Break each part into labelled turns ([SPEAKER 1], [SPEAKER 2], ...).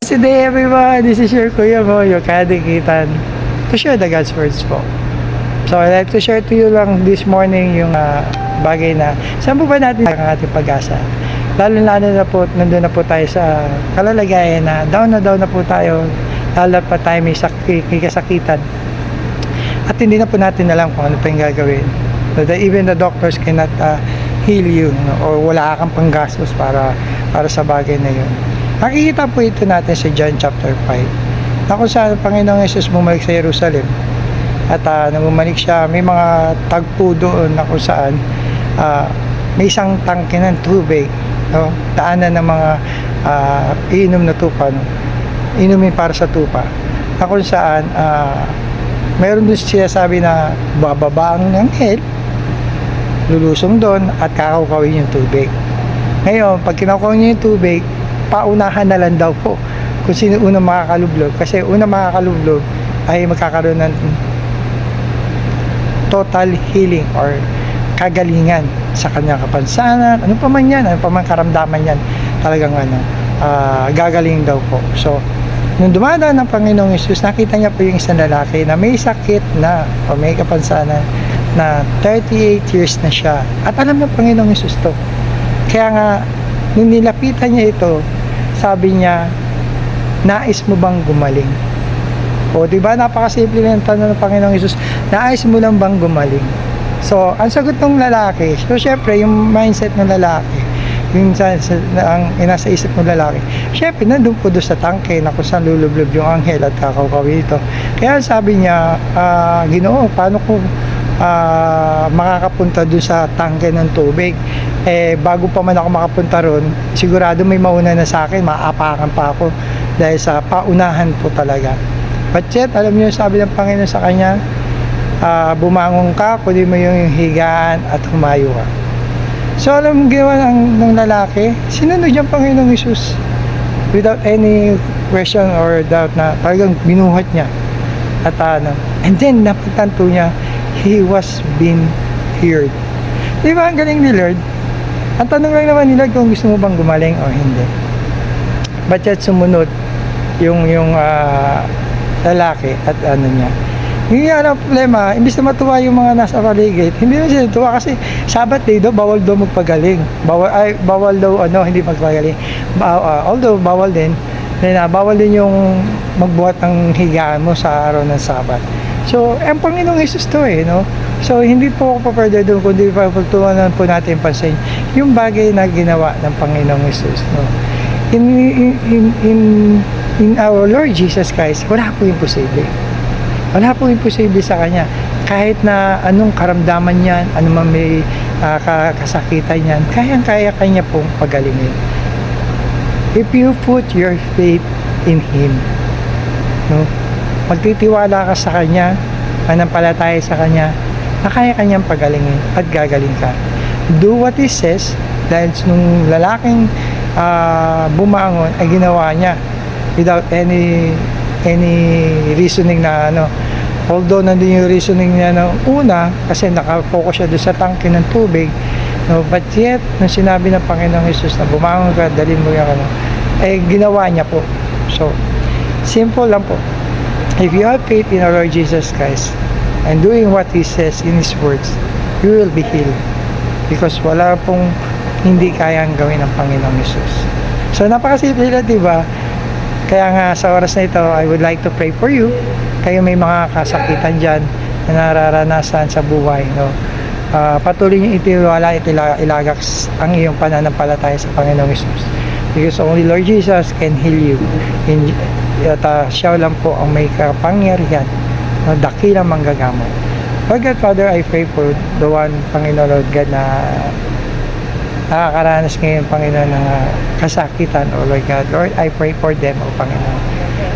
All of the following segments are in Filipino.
[SPEAKER 1] Today everyone, this is your Kuya Mo, your kadikitan, to share the God's words po. So I'd like to share to you lang this morning yung bagay na saan po ba natin ang ating pag-asa. Lalo na po, nandun na po tayo sa kalalagayan na down na po tayo, lalo pa tayo may kasakitan. At hindi na po natin alam kung ano pa yung gagawin. Even the doctors cannot heal you, or wala kang panggastos para sa bagay na yun. Nakikita po ito natin sa John chapter 5 na kung saan Panginoong Jesus bumalik sa Jerusalem at nang bumalik siya, may mga tagpo doon na kung saan may isang tangke ng tubig, no? Daanan ng mga iinom na tupa, no? Inumin para sa tupa na kung saan mayroon doon siya sabi na bababa ang anghel, lulusong doon at kakawin yung tubig. Ngayon, pag kinakawin niya yung tubig, paunahan na lang daw po kung sino unang makakalublob, kasi unang makakalublob ay magkakaroon ng total healing or kagalingan sa kanyang kapansanan, ano pa man yan, ano pa man karamdaman yan, talagang gagaling daw po. So nung dumadaan ng Panginoong Hesus, nakita niya po yung isang lalaki na may sakit na o may kapansanan na 38 years na siya, at alam ng Panginoong Hesus to. Kaya nga nung nilapitan niya ito, sabi niya, nais mo bang gumaling? O diba, napakasimple ng tanong ng Panginoong Hesus, nais mo lang bang gumaling? So ang sagot ng lalaki, so syempre yung mindset ng lalaki, yung ang nasa isip ng lalaki, syempre nandun po doon sa tangke na kung saan lulublob yung anghel at kakawin ito. Kaya sabi niya, Ginoo, paano ko makakapunta doon sa tangke ng tubig? Bago pa man ako makapunta ron, sigurado may mauna na sa akin, maapakan pa ako dahil sa paunahan po talaga. But yet, alam niyo, sabi ng Panginoon sa kanya, bumangon ka, kunin mo yung higaan at humayo ka. So alam mo ginawa ng lalaki, sinunod yung Panginoong Hesus without any question or doubt, na talagang binuhat niya. At and then napagtanto niya, he was being healed. Di ba ang galing ni Lord? Ang tanong lang naman ni Lord kung gusto mo bang gumaling o hindi. But yet sumunod yung lalaki at niya. Yung ang problema, imbis na matuwa yung mga nasa paligid, hindi na sila tuwa kasi Sabbath day daw, bawal daw magpagaling. Bawal daw hindi magpagaling. Although bawal din, bawal din yung magbuhat ng higaan mo sa araw ng Sabbath. So, ang Panginoong Hesus to no? So, hindi po ako paperde doon, kundi pagtuunan po natin pansin yung bagay na ginawa ng Panginoong Hesus, no? In our Lord Jesus Christ, wala po imposible. Wala po imposible sa Kanya. Kahit na anong karamdaman yan, anong may kasakitan yan, kayang-kaya Kanya pong pagalingin. If you put your faith in Him, no? Magtitiwala ka sa Kanya, manampalataya sa Kanya, na kaya Kanyang pagalingin at gagaling ka. Do what He says, dahil nung lalaking bumangon ay ginawa niya without any reasoning na although nandun yung reasoning niya ng una kasi nakafocus siya doon sa tangke ng tubig, no, but yet nung sinabi ng Panginoong Hesus na bumangon ka, dalhin mo yung ginawa niya po. So simple lang po. If you have faith in our Lord Jesus Christ and doing what He says in His words, you will be healed. Because wala pong hindi kayang gawin ng Panginoong Hesus. So napakasimple lang, diba? Kaya nga sa oras na ito, I would like to pray for you. Kayo may mga kasakitan dyan na nararanasan sa buhay, no? Patuloy niyong itiwala, ilagak ang iyong pananampalataya sa Panginoong Hesus. Because only Lord Jesus can heal you. At siya lang po ang may kapangyarihan na dakilang manggagamot. Lord God, Father, I pray for the one, Panginoon Lord God, na nakakaranas ngayon, Panginoon, ng kasakitan, O Lord God. Lord, I pray for them, O Panginoon.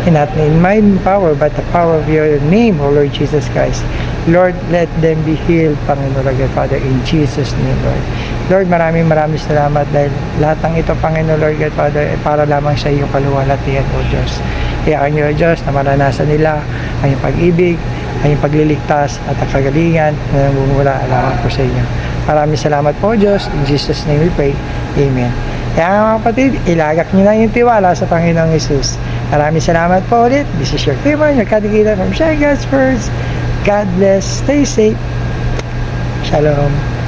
[SPEAKER 1] And not in my power, but the power of your name, O Lord Jesus Christ. Lord, let them be healed, Panginoon Lord God, Father, in Jesus' name, Lord. Lord, maraming salamat dahil lahat ng ito, Panginoon Lord God, Father, ay para lamang sa iyong kaluwalhatian, O Diyos. Hayaan niyo, O Diyos, na maranasan nila ang iyong pag-ibig, ang iyong pagliligtas at ang kagalingan na namumula lamang po sa inyo. Maraming salamat po, Diyos. In Jesus' name we pray. Amen. Kaya mga kapatid, ilagak niyo na yung tiwala sa Panginoong Hesus. Maraming salamat po ulit. This is your Kimon, your Kadikita from Sharing God's Words. God bless. Stay safe. Shalom.